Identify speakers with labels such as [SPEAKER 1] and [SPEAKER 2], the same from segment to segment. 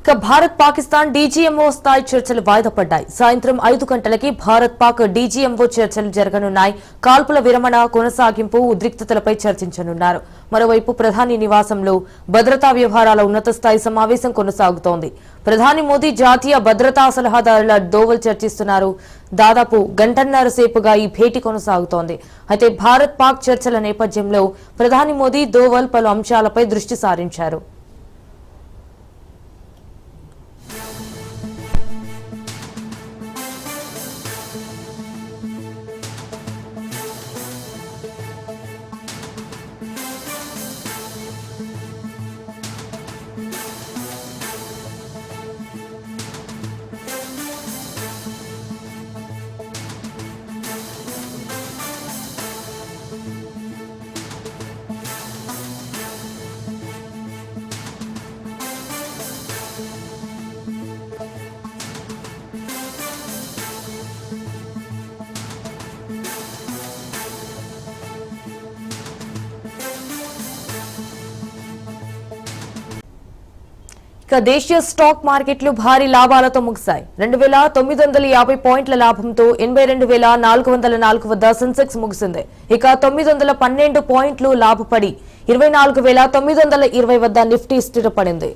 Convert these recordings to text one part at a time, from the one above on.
[SPEAKER 1] ఇక భారత్ పాకిస్తాన్ డీజీఎంఓ స్థాయి చర్చలు వాయిదా పడ్డాయి. సాయంత్రం 5 గంటలకి భారత్ పాక్ డీజీఎంఓ చర్చలు జరగనున్నాయి. కాల్పుల విరమణ కొనసాగింపు ఉద్రిక్తతలపై చర్చించనున్నారు. మరోవైపు ప్రధాని నివాసంలో భద్రతా వ్యవహారాల ఉన్నత స్థాయి సమావేశం కొనసాగుతోంది. ప్రధాని మోదీ జాతీయ భద్రతా సలహాదారుల దోవల్ చర్చిస్తున్నారు. దాదాపు గంటన్నర సేపుగా ఈ భేటీ కొనసాగుతోంది. అయితే భారత్ పాక్ చర్చల నేపథ్యంలో ప్రధాని మోదీ దోవల్ పలు అంశాలపై దృష్టి సారించారు. ఇక దేశీయ స్టాక్ మార్కెట్లు భారీ లాభాలతో ముగిశాయి. 2950 పాయింట్ల లాభంతో 82,404 వద్ద సెన్సెక్స్ ముగిసింది. ఇక 912 పాయింట్లు లాభపడి 24,920 వద్ద నిఫ్టీ స్థిరపడింది.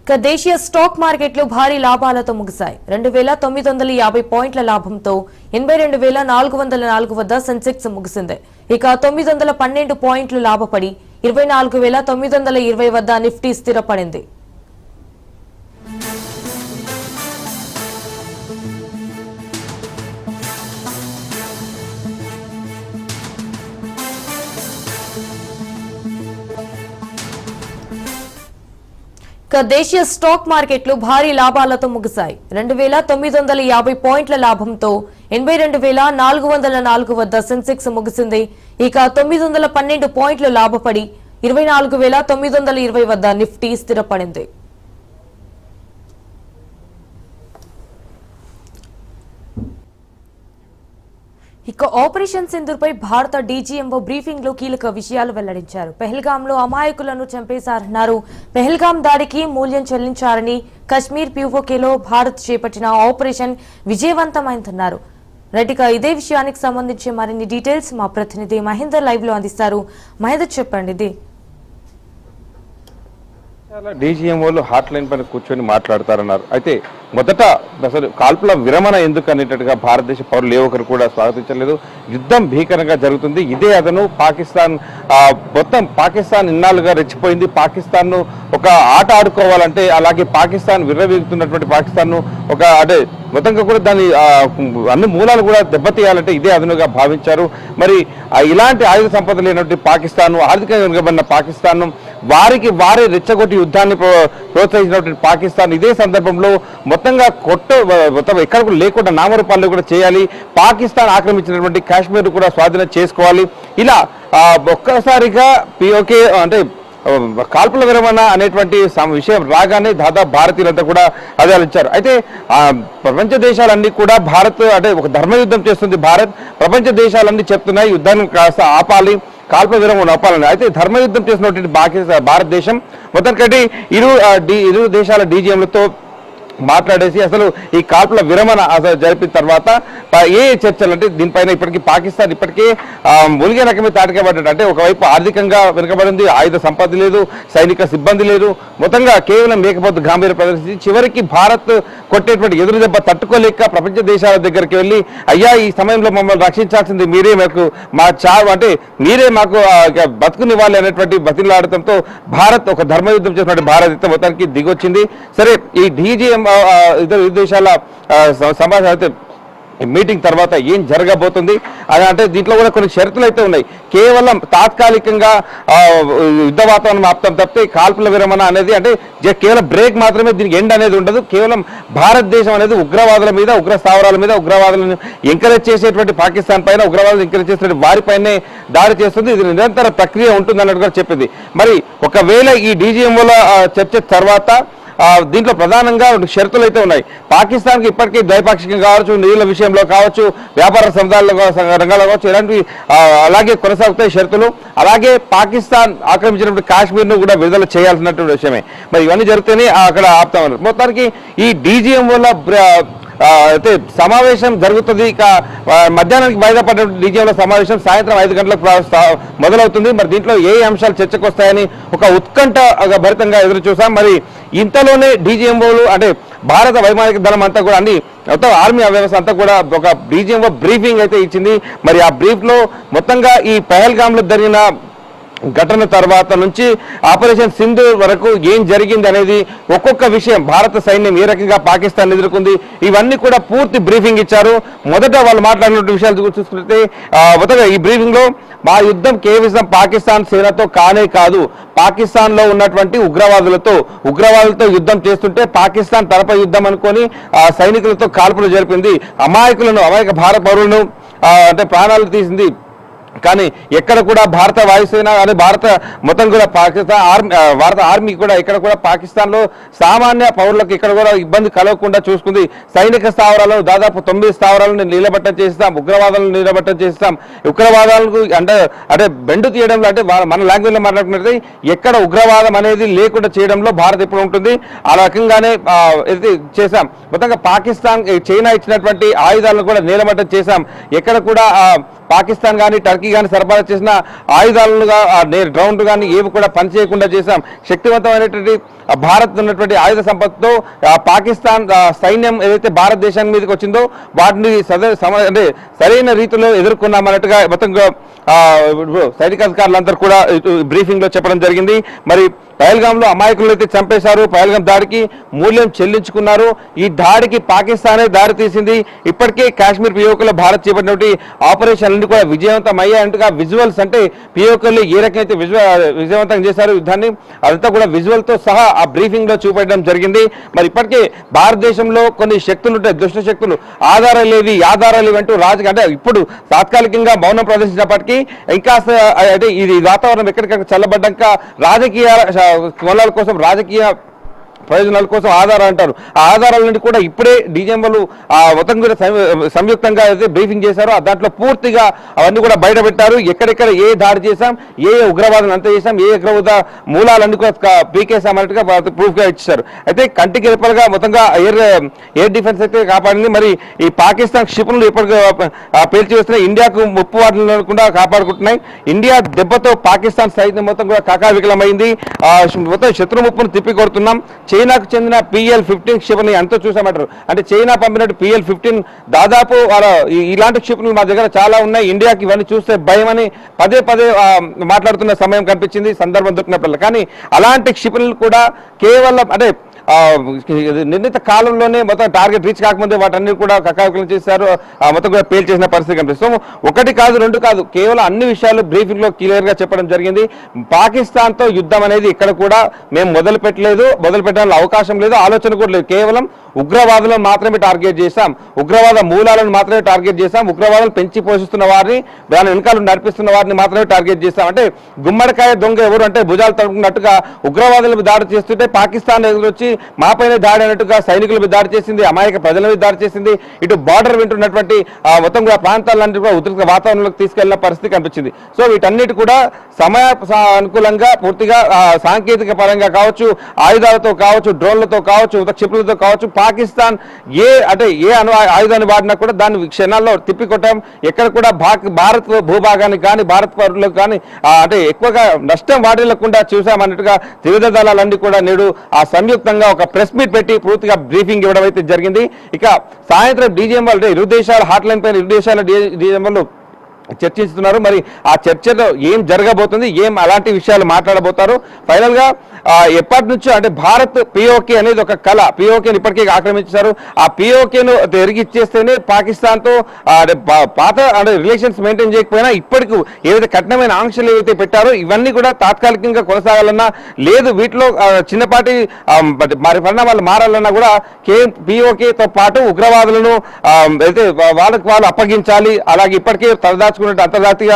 [SPEAKER 1] ఇక దేశీయ స్టాక్ మార్కెట్లు భారీ లాభాలతో ముగిశాయి. 2950 పాయింట్ల లాభంతో 82,404 వద్ద సెన్సెక్స్ ముగిసింది. ఇక 912 పాయింట్లు లాభపడి 24,920 వద్ద నిఫ్టీ స్థిరపడింది. ఇక దేశీయ స్టాక్ మార్కెట్లు భారీ లాభాలతో ముగిశాయి. 2950 పాయింట్ల లాభంతో 82,404 వద్ద సెన్సెక్స్ ముగిసింది. ఇక 912 పాయింట్లు లాభపడి 24,920 వద్ద నిఫ్టీ స్థిరపడింది. ఇక ఆపరేషన్ సింధూర్పై భారత డీజీఎంఓ బ్రీఫింగ్ లో కీలక విషయాలు వెల్లడించారు. పెహల్గాంలో అమాయకులను చంపేశారన్నారు. పెహల్గాం దాడికి మూల్యం చెల్లించారని, కశ్మీర్ పీఓకేలో భారత్ చేపట్టిన ఆపరేషన్ విజయవంతమైందన్నారు. రైట్గా ఇదే విషయానికి సంబంధించి మరిన్ని డీటెయిల్స్ మా ప్రతినిధి మహేందర్ లైవ్ లో అందిస్తారు. మహేందర్ చెప్పండి.
[SPEAKER 2] డీజీఎంఓలు హాట్ లైన్ పైన కూర్చొని మాట్లాడతారన్నారు. అయితే మొదట అసలు కాల్పుల విరమణ ఎందుకు అనేటట్టుగా భారతదేశ పౌరులు ఏ ఒక్కరు కూడా స్వాగతించలేదు. యుద్ధం భీకరంగా జరుగుతుంది. ఇదే అదను పాకిస్తాన్ మొత్తం పాకిస్తాన్ ఇన్నాళ్ళుగా రెచ్చిపోయింది. పాకిస్తాన్ను ఒక ఆట ఆడుకోవాలంటే, అలాగే పాకిస్తాన్ విర్రవీగుతున్నటువంటి పాకిస్తాన్ను ఒక అంటే మొత్తంగా కూడా దాని అన్ని మూలాలు కూడా దెబ్బతీయాలంటే ఇదే అదనుగా భావించారు. మరి ఇలాంటి ఆయుధ సంపద లేనటువంటి పాకిస్తాన్, ఆర్థికంగా వెనుకబడిన పాకిస్తాన్, వారికి వారే రెచ్చగొట్టి యుద్ధాన్ని ప్రోత్సహించినటువంటి పాకిస్తాన్ ఇదే సందర్భంలో మొత్తంగా మొత్తం ఎక్కడ లేకుండా నామరూపాలు కూడా చేయాలి, పాకిస్తాన్ ఆక్రమించినటువంటి కాశ్మీర్ కూడా స్వాధీనం చేసుకోవాలి. ఇలా ఒక్కసారిగా పిఓకే అంటే కాల్పుల విరమణ అనేటువంటి విషయం రాగానే దాదాపు భారతీయులంతా కూడా అదే ఆలోచించారు. అయితే ప్రపంచ దేశాలన్నీ కూడా భారత్ అంటే ఒక ధర్మయుద్ధం చేస్తుంది. భారత్ ప్రపంచ దేశాలన్నీ చెప్తున్నాయి యుద్ధాన్ని కాస్త ఆపాలి, కాల్పుల విరమణ ఆపాలని. అయితే ధర్మయుద్ధం చేసినటువంటి భారతదేశం మొత్తానికంటే ఇరు దేశాల డీజీఎంలతో మాట్లాడేసి అసలు ఈ కాల్పుల విరమణ అసలు జరిపిన తర్వాత ఏ చర్చలు అంటే దీనిపైన ఇప్పటికీ పాకిస్తాన్ ఇప్పటికే మూలిగే రకమే తాటికబడ్డాడు. అంటే ఒకవైపు ఆర్థికంగా వెనుకబడింది, ఆయుధ సంపద లేదు, సైనిక సిబ్బంది లేదు, మొత్తంగా కేవలం మేకపోతు గాంభీర్యం ప్రదర్శించి చివరికి భారత్ కొట్టేటువంటి ఎదురు దెబ్బ తట్టుకోలేక ప్రపంచ దేశాల దగ్గరికి వెళ్ళి అయ్యా ఈ సమయంలో మమ్మల్ని రక్షించాల్సింది మీరే, మాకు మా అంటే మీరే మాకు బతుకునివ్వాలి అనేటువంటి బతిలాడటంతో భారత్ ఒక ధర్మయుద్ధం చేసినటువంటి భారత్ మొత్తానికి దిగొచ్చింది. సరే ఈ డీజీఎం ఇరు దేశాల సమావేశం అయితే మీటింగ్ తర్వాత ఏం జరగబోతుంది అని అంటే దీంట్లో కూడా కొన్ని షరతులు అయితే ఉన్నాయి. కేవలం తాత్కాలికంగా యుద్ధ వాతావరణం ఆపుతాం తప్పితే కాల్పుల విరమణ అనేది అంటే కేవలం బ్రేక్ మాత్రమే, దీనికి ఎండ్ అనేది ఉండదు. కేవలం భారతదేశం అనేది ఉగ్రవాదుల మీద, ఉగ్ర స్థావరాల మీద, ఉగ్రవాదులను ఎంకరేజ్ చేసేటువంటి పాకిస్తాన్ పైన, ఉగ్రవాదులు ఎంకరేజ్ చేసేటువంటి వారిపైనే దాడి చేస్తుంది. ఇది నిరంతర ప్రక్రియ ఉంటుంది అన్నట్టు కూడా చెప్పింది. మరి ఒకవేళ ఈ డీజీఎంఓల చర్చ తర్వాత దీంట్లో ప్రధానంగా షరతులు అయితే ఉన్నాయి. పాకిస్తాన్కి ఇప్పటికీ ద్వైపాక్షికంగా కావచ్చు, నీళ్ల విషయంలో కావచ్చు, వ్యాపార రంగాల్లో కావచ్చు, ఇలాంటివి అలాగే కొనసాగుతాయి షరతులు. అలాగే పాకిస్తాన్ ఆక్రమించినప్పుడు కాశ్మీర్ను కూడా విడుదల చేయాల్సినటువంటి విషయమే. మరి ఇవన్నీ జరిగితేనే అక్కడ ఆపుతామన్నారు. మొత్తానికి ఈ డీజీఎం వల్ల అయితే సమావేశం జరుగుతుంది. ఇక మధ్యాహ్నానికి వాయిదా పడ్డ డీజీఎంలో సమావేశం సాయంత్రం 5 గంటలకు మొదలవుతుంది. మరి దీంట్లో ఏ అంశాలు చర్చకు వస్తాయని ఒక ఉత్కంఠ భరితంగా ఎదురు చూసాం. మరి ఇంతలోనే డీజీఎంఓలు అంటే భారత వైమానిక దళం అంతా కూడా అన్ని మొత్తం ఆర్మీ వ్యవస్థ అంతా కూడా ఒక డీజీఎంఓ బ్రీఫింగ్ అయితే ఇచ్చింది. మరి ఆ బ్రీఫ్ లో మొత్తంగా ఈ పహల్గామ్లో జరిగిన ఘటన తర్వాత నుంచి ఆపరేషన్ సింధూర్ వరకు ఏం జరిగింది అనేది ఒక్కొక్క విషయం, భారత సైన్యం ఏ రకంగా పాకిస్తాన్ ఎదుర్కొంది, ఇవన్నీ కూడా పూర్తి బ్రీఫింగ్ ఇచ్చారు. మొదట వాళ్ళు మాట్లాడిన విషయాలు చూసుకుంటే మొదట ఈ బ్రీఫింగ్ లో మా యుద్ధం కేవలం పాకిస్తాన్ సేనతో కానే కాదు, పాకిస్తాన్ లో ఉన్నటువంటి ఉగ్రవాదులతో యుద్ధం చేస్తుంటే పాకిస్తాన్ తరపై యుద్ధం అనుకొని సైనికులతో కాల్పులు జరిపింది, అమాయక భారత పౌరులను అంటే ప్రాణాలు తీసింది. కానీ ఎక్కడ కూడా భారత వాయుసేన అని భారత మొత్తం కూడా భారత ఆర్మీ కూడా ఇక్కడ కూడా పాకిస్తాన్ లో సామాన్య పౌరులకు ఇక్కడ కూడా ఇబ్బంది కలగకుండా చూసుకుంది. సైనిక స్థావరాలను దాదాపు 9 స్థావరాలను నిలబట్టం చేస్తాం, ఉగ్రవాదాలను నిలబట్టం చేస్తాం. ఉగ్రవాదాలకు అంటే బెండు తీయడంలో అంటే మన లాంగ్వేజ్ లో మాట్లాడుకున్నట్టు ఎక్కడ ఉగ్రవాదం అనేది లేకుండా చేయడంలో భారత్ ఎప్పుడు ఉంటుంది. ఆ రకంగానే చేశాం. మొత్తంగా పాకిస్తాన్ చైనా ఇచ్చినటువంటి ఆయుధాలను కూడా నిలబట్టం చేశాం. ఎక్కడ కూడా పాకిస్తాన్ కానీ టర్కీ కానీ సరఫరా చేసిన ఆయుధాలుగా డ్రోన్లు కానీ ఏవి కూడా పనిచేయకుండా చేశాం. శక్తివంతమైనటువంటి భారత్ ఉన్నటువంటి ఆయుధ సంపత్తితో పాకిస్తాన్ సైన్యం ఏదైతే భారతదేశానికి మీదకి వచ్చిందో వాటిని అంటే సరైన రీతిలో ఎదుర్కొన్నామన్నట్టుగా మొత్తంగా సైనికాధికారులందరూ కూడా బ్రీఫింగ్ లో చెప్పడం జరిగింది. మరి పహల్గాంలో అమాయకులను అయితే చంపేశారు, పహల్గాం దాడికి మూల్యం చెల్లించుకున్నారు. ఈ దాడికి పాకిస్తానే దారి తీసింది. ఇప్పటికే కాశ్మీర్ పిఓకేలో భారత్ చేపట్టినటువంటి ఆపరేషన్లన్నీ కూడా విజయవంతం అయ్యాయంటగా విజువల్స్ అంటే పిఓకేలు ఏ రకమైతే విజయవంతం చేశారు యుద్ధాన్ని అదంతా కూడా విజువల్ తో సహా ఆ బ్రీఫింగ్ లో చూపెట్టడం జరిగింది. మరి ఇప్పటికే భారతదేశంలో కొన్ని శక్తులు ఉంటాయి, దుష్ట శక్తులు, ఆధారాలు అంటూ అంటే ఇప్పుడు తాత్కాలికంగా మౌనం ప్రదర్శించినప్పటికీ ఇంకా అంటే ఇది వాతావరణం ఎక్కడికక్కడ చల్లబడ్డాక రాజకీయ కొలాల కోసం రాజకీయ ప్రయోజనాల కోసం ఆధారాలు అంటారు. ఆ ఆధారాల నుండి కూడా ఇప్పుడే డీజీఎంలు మొత్తం కూడా సంయుక్తంగా అయితే బ్రీఫింగ్ చేశారో దాంట్లో పూర్తిగా అవన్నీ కూడా బయట పెట్టారు. ఎక్కడెక్కడ ఏ దాడి చేశాం, ఏ ఉగ్రవాదం అంత చేశాం, ఏ ఉగ్రవాద మూలాలన్నీ కూడా పీకేసామన్నట్టుగా ప్రూఫ్ గా ఇచ్చారు. అయితే కంటికి రెప్పలుగా మొత్తంగా ఎయిర్ డిఫెన్స్ అయితే కాపాడింది. మరి ఈ పాకిస్తాన్ క్షిపణులు ఎప్పటికీ పేల్చి వేస్తున్నాయి, ఇండియాకు ముప్పు వాటికుండా కాపాడుకుంటున్నాయి. ఇండియా దెబ్బతో పాకిస్తాన్ సైన్యం మొత్తం కూడా కకావికలమైంది. మొత్తం శత్రు ముప్పును తిప్పి కొడుతున్నాం. చైనాకు చెందిన PL-15 క్షిపణి ఎంతో చూసామంటారు. అంటే చైనా పంపినట్టు PL-15 దాదాపు ఇలాంటి క్షిపణులు మా దగ్గర చాలా ఉన్నాయి, ఇండియాకి ఇవన్నీ చూస్తే భయమని పదే మాట్లాడుతున్న సమయం కనిపించింది సందర్భం దొరికినప్పుడు. కానీ అలాంటి క్షిపణులు కూడా కేవలం అంటే నిర్ణీత కాలంలోనే మొత్తం టార్గెట్ రీచ్ కాకముందే వాటన్ని కూడా కకావికలం చేశారు, మొత్తం కూడా పేల్ చేసిన పరిస్థితి కనిపిస్తుంది. ఒకటి కాదు, రెండు కాదు, కేవలం అన్ని విషయాలు బ్రీఫింగ్ లో క్లియర్ గా చెప్పడం జరిగింది. పాకిస్తాన్ తో యుద్ధం అనేది ఇక్కడ కూడా మేము మొదలు పెట్టడానికి అవకాశం లేదు, ఆలోచన కూడా లేదు. కేవలం ఉగ్రవాదులను మాత్రమే టార్గెట్ చేశాం, ఉగ్రవాద మూలాలను మాత్రమే టార్గెట్ చేశాం, ఉగ్రవాదాలు పెంచి పోషిస్తున్న వారిని, దాని వెనకాల నడిపిస్తున్న వారిని మాత్రమే టార్గెట్ చేశాం. అంటే గుమ్మడికాయ దొంగ ఎవరు అంటే భుజాలు తడుకున్నట్టుగా ఉగ్రవాదులకు దాడి చేస్తుంటే పాకిస్తాన్ ఎదురొచ్చి మాపైనే దాడి అన్నట్టుగా సైనికుల మీద దాడి చేసింది, అమాయక ప్రజల మీద దాడి చేసింది. ఇటు బార్డర్ వింటున్నటువంటి మొత్తం కూడా ప్రాంతాలన్నింటి కూడా ఉద్రిక్త వాతావరణంలోకి తీసుకెళ్లిన పరిస్థితి కనిపించింది. సో వీటన్నిటి కూడా సమయ అనుకూలంగా పూర్తిగా సాంకేతిక పరంగా కావచ్చు, ఆయుధాలతో కావచ్చు, డ్రోన్లతో కావచ్చు, క్షిపణులతో కావచ్చు, పాకిస్తాన్ ఏ ఆయుధాన్ని వాడినా కూడా దాన్ని క్షణాల్లో తిప్పికొట్టడం, ఎక్కడ కూడా భారత్ భూభాగానికి కానీ భారత్ పౌరులకు కానీ అంటే ఎక్కువగా నష్టం వాటిల్లకుండా చూసామన్నట్టుగా త్రివిధ దళాలన్నీ కూడా నేడు ఆ సంయుక్తంగా ఒక ప్రెస్ మీట్ పెట్టి పూర్తిగా బ్రీఫింగ్ ఇవ్వడం అయితే జరిగింది. ఇక సాయంత్రం డీజీఎంలు అంటే ఇరు దేశాల హాట్లైన్ పైన ఇరు దేశాల డీజీఎంలు చర్చిస్తున్నారు. మరి ఆ చర్చలో ఏం జరగబోతుంది, అలాంటి విషయాలు మాట్లాడబోతారు. ఫైనల్ గా ఎప్పటి నుంచో అంటే భారత్ పిఓకే అనేది ఒక కళ, పిఓకేని ఇప్పటికే ఆక్రమించారు. ఆ పిఓకేను తిరిగి ఇచ్చేస్తేనే పాకిస్తాన్ తో పాత అంటే రిలేషన్స్ మెయింటైన్ చేయకపోయినా ఇప్పటికి ఏదైతే కఠినమైన ఆంక్షలు ఏవైతే పెట్టారో ఇవన్నీ కూడా తాత్కాలికంగా కొనసాగాలన్నా లేదు, వీటిలో చిన్నపాటి మరి పరిణామాలు మారాలన్నా కూడా పిఓకేతో పాటు ఉగ్రవాదులను అయితే వాళ్ళకు వాళ్ళు అప్పగించాలి. అలాగే ఇప్పటికే తలదాచుకున్న చూసుకున్నట్టు అంతర్జాతీయ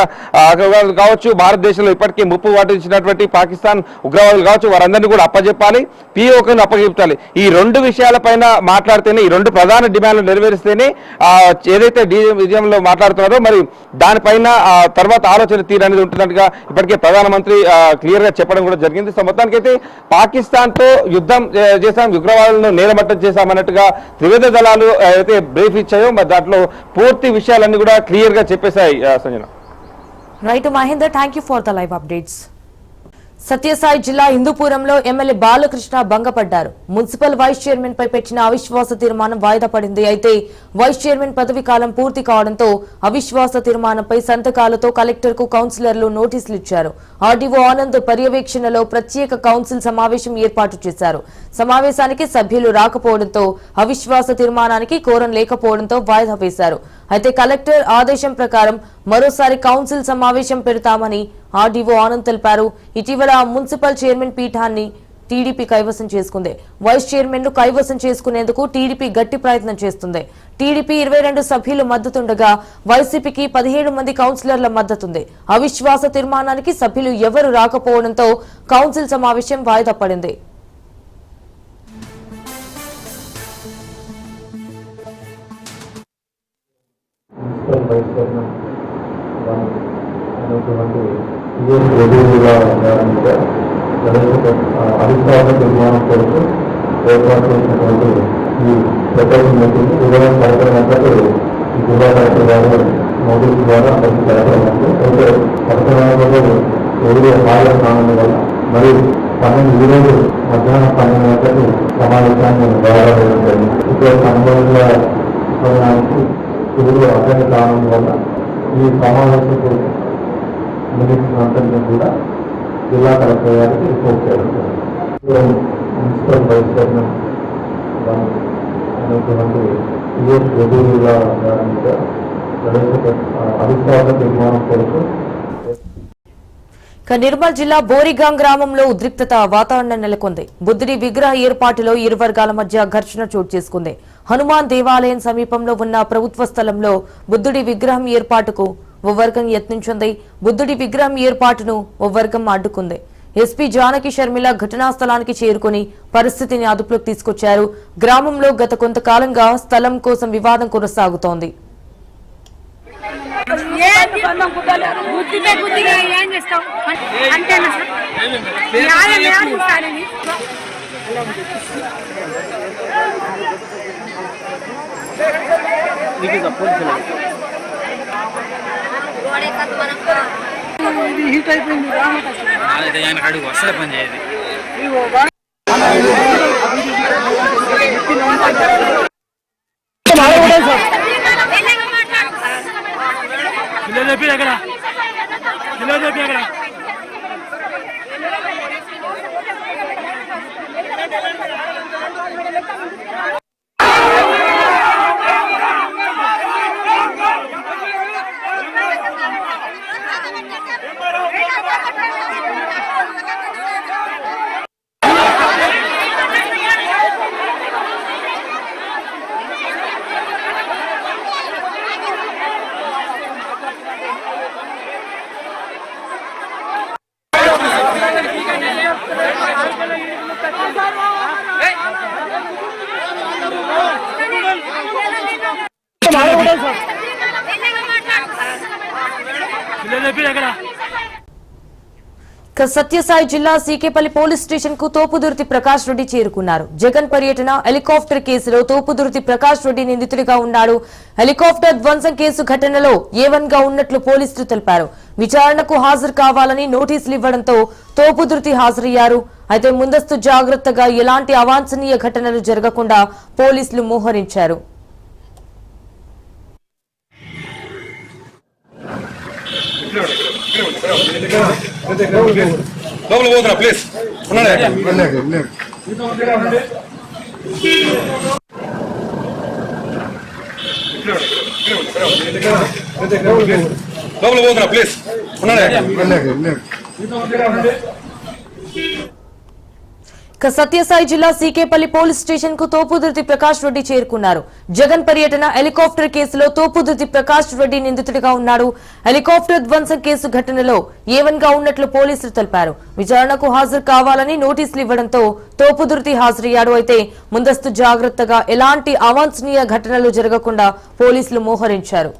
[SPEAKER 2] ఉగ్రవాదులు కావచ్చు, భారతదేశంలో ఇప్పటికే ముప్పు వాటించినటువంటి పాకిస్తాన్ ఉగ్రవాదులు కావచ్చు, వారందరినీ కూడా అప్పజెప్పాలి, పిఓకను అప్పచెప్పాలి. ఈ రెండు విషయాలపైన మాట్లాడితేనే, ఈ రెండు ప్రధాన డిమాండ్లు నెరవేరిస్తేనే ఏదైతే విజయంలో మాట్లాడుతున్నారో మరి దానిపైన తర్వాత ఆలోచన తీరు అనేది ఉంటున్నట్టుగా ఇప్పటికే ప్రధానమంత్రి క్లియర్ గా చెప్పడం కూడా జరిగింది. సో మొత్తానికైతే పాకిస్తాన్ తో యుద్ధం చేశాం, ఉగ్రవాదులను నేలమట్టం చేశామన్నట్టుగా త్రివిధ దళాలు అయితే బ్రీఫ్ ఇచ్చాయో మరి దాంట్లో పూర్తి విషయాలన్నీ కూడా క్లియర్ గా చెప్పేశాయి. Sanjana.
[SPEAKER 1] Right Mahender, thank you for the live updates. Sathya Sai జిల్లా హిందూపురంలో ఎమ్మెల్యే బాలకృష్ణ భంగపడ్డారు. మున్సిపల్ వైస్ చైర్మన్ పై పెట్టిన అవిశ్వాస తీర్మానం వాయిదా పడింది. అయితే వైస్ చైర్మన్ పదవి కాలం పూర్తి కావడంతో అవిశ్వాస తీర్మానంపై సంతకాలతో కలెక్టర్ కు కౌన్సిలర్లు నోటీసులు ఇచ్చారు. ఆర్డీఓ ఆనంద్ పర్యవేక్షణలో ప్రత్యేక కౌన్సిల్ సమావేశం ఏర్పాటు చేశారు. సమావేశానికి సభ్యులు రాకపోవడంతో అవిశ్వాస తీర్మానానికి కోరం లేకపోవడంతో వాయిదా వేశారు. అయితే కలెక్టర్ ఆదేశం ప్రకారం మరోసారి కౌన్సిల్ సమావేశం పెడతామని ఆర్డీఓ ఆనంద్ తెలిపారు. ఇటీవల మున్సిపల్ చైర్మన్ పీఠాన్ని టీడీపీ కైవసం చేసుకుంది. వైస్ చైర్మన్ ను కైవసం చేసుకునేందుకు టీడీపీ గట్టి ప్రయత్నం చేస్తుంది. టీడీపీ 22 సభ్యులు మద్దతుండగా వైసీపీకి 17 మంది కౌన్సిలర్ల మద్దతుంది. అవిశ్వాస తీర్మానానికి సభ్యులు ఎవరు రాకపోవడంతో కౌన్సిల్ సమావేశం వాయిదా పడింది.
[SPEAKER 3] అధికారుల నిర్మాణం కొరకు ఏర్పాటు చేసినటువంటి ఈ ప్రకటన ఉదయం కార్యక్రమంలో ఈ జిల్లా కలెక్టర్ గారు నోటీసు ద్వారా ప్రతి కార్యక్రమాలు అయితే పట్టణంలో ఎవరు హాజరు కావడం వల్ల మరి 12 ఈరోజు మధ్యాహ్నం 12 గంటలకు సమావేశాన్ని ప్రారంభించడం జరిగింది. ఇక్కడ సంబంధించిన సమయానికి ఎవరు అటెండ్ కావడం వల్ల ఈ సమావేశంకు మినిట్స్ అంతా కూడా జిల్లా కలెక్టర్ గారికి రిపోర్ట్ చేయడం జరిగింది. మున్సిపల్ వైస్ చైర్మన్ అనేటువంటి పిఎస్ రెడ్డిల గారి మీద అధికారుల నిర్మాణం కొరకు
[SPEAKER 1] నిర్మల్ జిల్లా బోరిగాం గ్రామంలో ఉద్రిక్తత వాతావరణం నెలకొంది. బుద్ధుడి విగ్రహ ఏర్పాటులో ఇరు వర్గాల మధ్య ఘర్షణ చోటు చేసుకుంది. హనుమాన్ దేవాలయం సమీపంలో ఉన్న ప్రభుత్వ స్థలంలో బుద్ధుడి విగ్రహం ఏర్పాటుకు ఓ వర్గం యత్నించింది. బుద్ధుడి విగ్రహం ఏర్పాటును ఓ వర్గం అడ్డుకుంది. ఎస్పీ జానకి షర్మిల ఘటనా స్థలానికి చేరుకుని పరిస్థితిని అదుపులోకి తీసుకొచ్చారు. గ్రామంలో గత కొంతకాలంగా స్థలం కోసం వివాదం కొనసాగుతోంది.
[SPEAKER 4] హీట్ అయిపోయింది ఆయన అడుగు వస్తే పని చేయదు. ఎక్కడ
[SPEAKER 1] సత్యసాయి జిల్లా సీకేపల్లి పోలీస్ స్టేషన్ కు తోపుదుర్తి ప్రకాష్ రెడ్డి చేరుకున్నారు. జగన్ పర్యటన హెలికాప్టర్ కేసులో తోపుదుర్తి ప్రకాష్ రెడ్డి నిందితుడిగా ఉన్నాడు. హెలికాప్టర్ ధ్వంసం కేసు ఘటనలో A1 గా ఉన్నట్లు పోలీసులు తెలిపారు. విచారణకు హాజరు కావాలని నోటీసులు ఇవ్వడంతో తోపుదుర్తి హాజరయ్యారు. అయితే ముందస్తు జాగ్రత్తగా ఎలాంటి అవాంఛనీయ ఘటనలు జరగకుండా పోలీసులు మోహరించారు.
[SPEAKER 5] ప్లీజ్
[SPEAKER 1] సత్యసాయి జిల్లా సీకేపల్లి పోలీస్ స్టేషన్ కు తోపుదుర్తి ప్రకాష్ రెడ్డి చేరుకున్నారు. జగన్ పర్యటన హెలికాప్టర్ కేసులో తోపుదుర్తి ప్రకాష్ రెడ్డి నిందితుడిగా ఉన్నాడు. హెలికాప్టర్ ధ్వంసం కేసు ఘటనలో A1 గా ఉన్నట్లు పోలీసులు తెలిపారు. విచారణకు హాజరు కావాలని నోటీసులు ఇవ్వడంతో తోపుదుర్తి హాజరయ్యాడు. అయితే ముందస్తు జాగ్రత్తగా ఎలాంటి అవాంఛనీయ ఘటనలు జరగకుండా పోలీసులు మోహరించారు.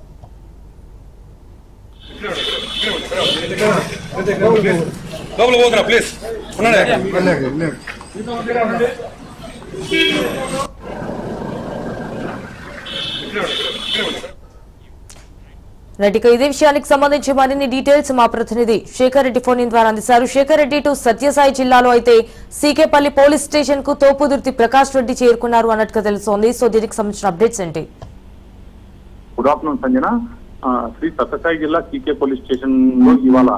[SPEAKER 1] రెడ్డికి ఇదే విషయానికి సంబంధించి మరిన్ని డీటెయిల్స్ మా ప్రతినిధి శేఖర్ రెడ్డి ఫోన్ ద్వారా అందిస్తారు. శేఖర్ రెడ్డి, టు సత్యసాయి జిల్లాలో అయితే సీకేపల్లి పోలీస్ స్టేషన్ కు తోపుదుర్తి ప్రకాష్ రెడ్డి చేరుకున్నారు అన్నట్టుగా తెలుస్తోంది. సో దీనికి సంబంధించిన అప్డేట్స్ ఏంటి?
[SPEAKER 5] Good afternoon Sanjana. శ్రీ సత్యసాయి జిల్లా సీకే పోలీస్ స్టేషన్ లో ఇవాళ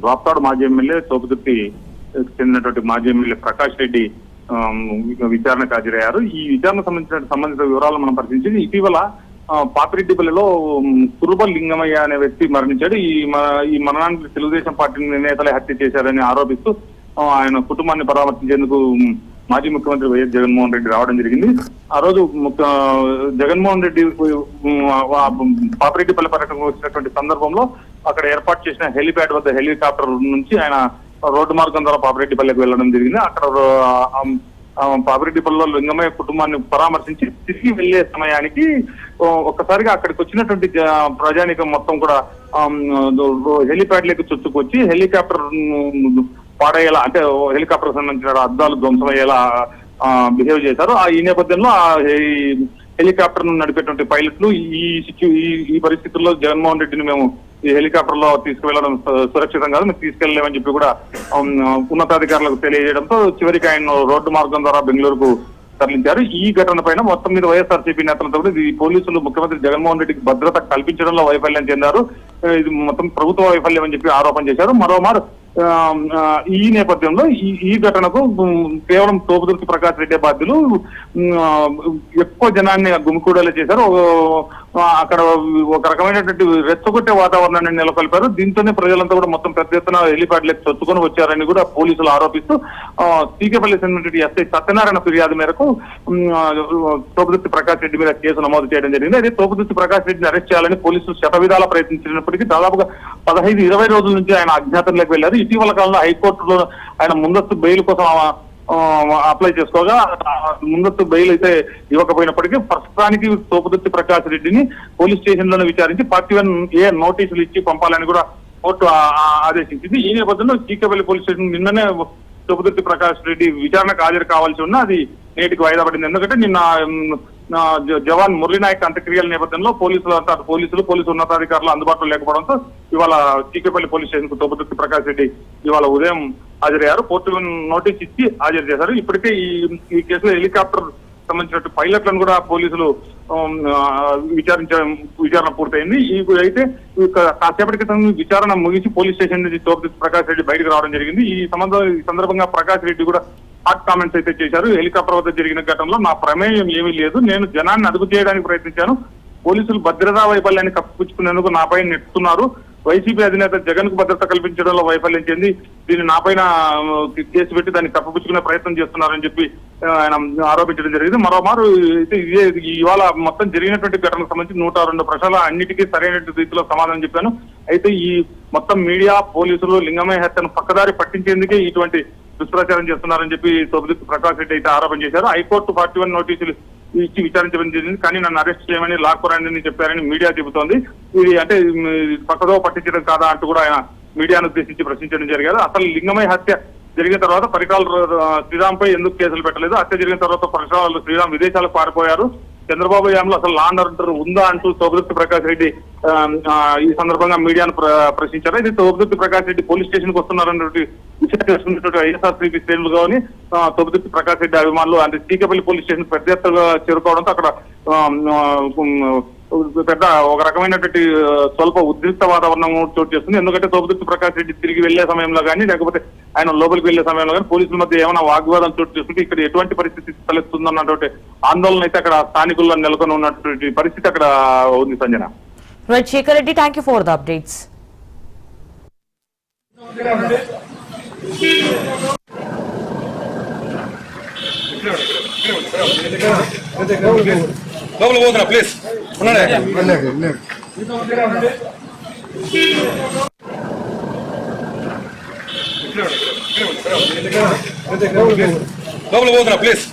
[SPEAKER 5] రాప్తాడు మాజీ ఎమ్మెల్యే తోపుదుర్తి చెందినటువంటి మాజీ ఎమ్మెల్యే ప్రకాష్ రెడ్డి విచారణకు హాజరయ్యారు. ఈ విచారణ సంబంధిత వివరాలను మనం పరిశీలించి ఇటీవల పాపిరెడ్డిపల్లిలో కురుబ లింగమయ్య అనే వ్యక్తి మరణించాడు. ఈ మరణానికి తెలుగుదేశం పార్టీ నేతలే హత్య చేశారని ఆరోపిస్తూ ఆయన కుటుంబాన్ని పరామర్శించేందుకు మాజీ ముఖ్యమంత్రి వైఎస్ జగన్మోహన్ రెడ్డి రావడం జరిగింది. ఆ రోజు జగన్మోహన్ రెడ్డి పాపిరెడ్డిపల్లి పర్యటనకు వచ్చినటువంటి సందర్భంలో అక్కడ ఏర్పాటు చేసిన హెలిప్యాడ్ వద్ద హెలికాప్టర్ నుంచి ఆయన రోడ్డు మార్గం ద్వారా పాపిరెడ్డిపల్లికి వెళ్లడం జరిగింది. అక్కడ పాపిరెడ్డిపల్లిలో లింగమయ్య కుటుంబాన్ని పరామర్శించి తిరిగి వెళ్లే సమయానికి ఒక్కసారిగా అక్కడికి వచ్చినటువంటి ప్రజానికం మొత్తం కూడా హెలిప్యాడ్ లేక చుట్టుకొచ్చి హెలికాప్టర్ పాడయ్యేలా, అంటే హెలికాప్టర్ సంబంధించిన అద్దాలు ధ్వంసమయ్యేలా బిహేవ్ చేశారు. ఈ నేపథ్యంలో హెలికాప్టర్ ను నడిపేటువంటి పైలట్లు ఈ పరిస్థితుల్లో జగన్మోహన్ రెడ్డిని మేము ఈ హెలికాప్టర్ లో తీసుకువెళ్లడం సురక్షితం కాదు, మేము తీసుకెళ్లేమని చెప్పి కూడా ఉన్నతాధికారులకు తెలియజేయడంతో చివరికి ఆయన రోడ్డు మార్గం ద్వారా బెంగళూరుకు తరలించారు. ఈ ఘటన పైన మొత్తం మీద వైఎస్ఆర్సీపీ నేతలతో కూడా ఈ పోలీసులు ముఖ్యమంత్రి జగన్మోహన్ రెడ్డికి భద్రత కల్పించడంలో వైఫల్యం చెందారు, ఇది మొత్తం ప్రభుత్వ వైఫల్యం అని చెప్పి ఆరోపణ చేశారు. మరోమారు ఈ నేపథ్యంలో ఈ ఘటనకు కేవలం తోపుదుర్తి ప్రకాష్ రెడ్డి బాధ్యులు ఎక్కువ జనాన్ని గుమికూడేలా చేశారు. అక్కడ ఒక రకమైనటువంటి రెచ్చగొట్టే వాతావరణాన్ని నెలకొల్పారు. దీంతోనే ప్రజలంతా కూడా మొత్తం పెద్ద ఎత్తున హెలిప్యాడ్లకు చొచ్చుకొని వచ్చారని కూడా పోలీసులు ఆరోపిస్తూ సీకేపల్లి చెందినటువంటి ఎస్ఐ సత్యనారాయణ ఫిర్యాదు మేరకు తోపుదుర్తి ప్రకాష్ రెడ్డి మీద కేసు నమోదు చేయడం జరిగింది. అయితే తోపుదుర్తి ప్రకాష్ రెడ్డిని అరెస్ట్ చేయాలని పోలీసులు శతవిధాలా ప్రయత్నించినప్పటికీ దాదాపుగా 15-20 రోజుల నుంచి ఆయన అజ్ఞాతంలోకి వెళ్లారు. ఇటీవల కాలంలో హైకోర్టులో ఆయన ముందస్తు బెయిల్ కోసం అప్లై చేసుకోగా ముందస్తు బెయిల్ అయితే ఇవ్వకపోయినప్పటికీ ప్రస్తుతానికి తోపుదుర్తి ప్రకాష్ రెడ్డిని పోలీస్ స్టేషన్ లోనే విచారించి 41A నోటీసులు ఇచ్చి పంపాలని కూడా కోర్టు ఆదేశించింది. ఈ నేపథ్యంలో సీకేపల్లి పోలీస్ స్టేషన్ నిన్ననే తోపుదుర్తి ప్రకాష్ రెడ్డి విచారణకు హాజరు కావాల్సి ఉన్నా అది నేటికి వాయిదా పడింది. ఎందుకంటే నిన్న జవాన్ మురళీనాయక్ అంత్యక్రియల నేపథ్యంలో పోలీసు ఉన్నతాధికారులు అందుబాటులో లేకపోవడంతో ఇవాళ సీకేపల్లి పోలీస్ స్టేషన్ కు తోపుదుర్తి ప్రకాష్ రెడ్డి ఇవాళ ఉదయం హాజరయ్యారు. కోర్టు నోటీస్ ఇచ్చి హాజరు చేశారు. ఇప్పటికే ఈ కేసులో హెలికాప్టర్ సంబంధించిన పైలట్లను కూడా పోలీసులు విచారణ పూర్తయింది. అయితే కాసేపటి క్రితం విచారణ ముగిసి పోలీస్ స్టేషన్ నుంచి తోపుదుర్తి ప్రకాష్ రెడ్డి బయటకు రావడం జరిగింది. ఈ సందర్భంగా ప్రకాష్ రెడ్డి కూడా హాట్ కామెంట్స్ అయితే చేశారు. హెలికాప్టర్ వద్ద జరిగిన ఘటనలో నా ప్రమేయం ఏమీ లేదు, నేను జనాన్ని అదుపు చేయడానికి ప్రయత్నించాను, పోలీసులు భద్రతా వైఫల్యాన్ని కప్పిపుచ్చుకునేందుకు నాపై నెట్టుతున్నారు, వైసీపీ అధినేత జగన్ కు భద్రత కల్పించడంలో వైఫల్యం చెంది దీన్ని నాపైన కేసు పెట్టి దాన్ని కప్పిపుచ్చుకునే ప్రయత్నం చేస్తున్నారని చెప్పి ఆయన ఆరోపించడం జరిగింది. మరోమారు ఇవాళ మొత్తం జరిగినటువంటి ఘటనకు సంబంధించి 102 ప్రశ్నలు అన్నిటికీ సరైన రీతిలో సమాధానం చెప్పాను. అయితే ఈ మొత్తం మీడియా పోలీసులు లింగమయ్య హత్యను పక్కదారి పట్టించేందుకే ఇటువంటి దుష్ప్రచారం చేస్తున్నారని చెప్పి తోపుదుర్తి ప్రకాష్ రెడ్డి అయితే ఆరోపణ చేశారు. హైకోర్టు 41 నోటీసులు ఇచ్చి విచారించడం జరిగింది, కానీ నన్ను అరెస్ట్ చేయమని లాక్కురాని చెప్పారని మీడియా చెబుతోంది. ఇది అంటే పక్కదో పట్టించడం కాదా అంటూ కూడా ఆయన మీడియాను ఉద్దేశించి ప్రశ్నించడం జరిగారు. అసలు లింగమయ్య హత్య జరిగిన తర్వాత పరికరాలు శ్రీరామ్ పై ఎందుకు కేసులు పెట్టలేదు, హత్య జరిగిన తర్వాత పరికరాలు శ్రీరామ్ విదేశాలకు పారిపోయారు, చంద్రబాబు యామ్లో అసలు లా అండ్ ఆర్డర్ ఉందా అంటూ తోపుదుర్తి ప్రకాష్ రెడ్డి ఈ సందర్భంగా మీడియాను ప్రశ్నించారు. అయితే తోపుదుర్తి ప్రకాష్ రెడ్డి పోలీస్ స్టేషన్ కు వస్తున్నారన్నటువంటి వైఎస్ఆర్సీపీ శ్రేణులు కానీ తోపుదుర్తి ప్రకాష్ రెడ్డి అభిమానులు అంటే సీకేపల్లి పోలీస్ స్టేషన్ పెద్ద ఎత్తుగా చేరుకోవడంతో అక్కడ పెద్ద ఒక రకమైనటువంటి స్వల్ప ఉద్రిక్త వాతావరణం చోటు చేస్తుంది. ఎందుకంటే తోపుదుర్తి ప్రకాష్ రెడ్డి తిరిగి వెళ్లే సమయంలో కానీ లేకపోతే ఆయన లోపలికి వెళ్లే సమయంలో కానీ పోలీసుల మధ్య ఏమైనా వాగ్వాదం చోటు చేసుకుంటే ఇక్కడ ఎటువంటి పరిస్థితి తలెత్తుందన్నటువంటి ఆందోళన అయితే అక్కడ స్థానికుల్లో నెలకొని ఉన్నటువంటి పరిస్థితి అక్కడ ఉంది. Sanjana.
[SPEAKER 1] Right Shekhar Reddy, thank you for the updates.
[SPEAKER 6] లోపల పోతున్నా ప్లీజ్ లోపల పోతున్నా ప్లీజ్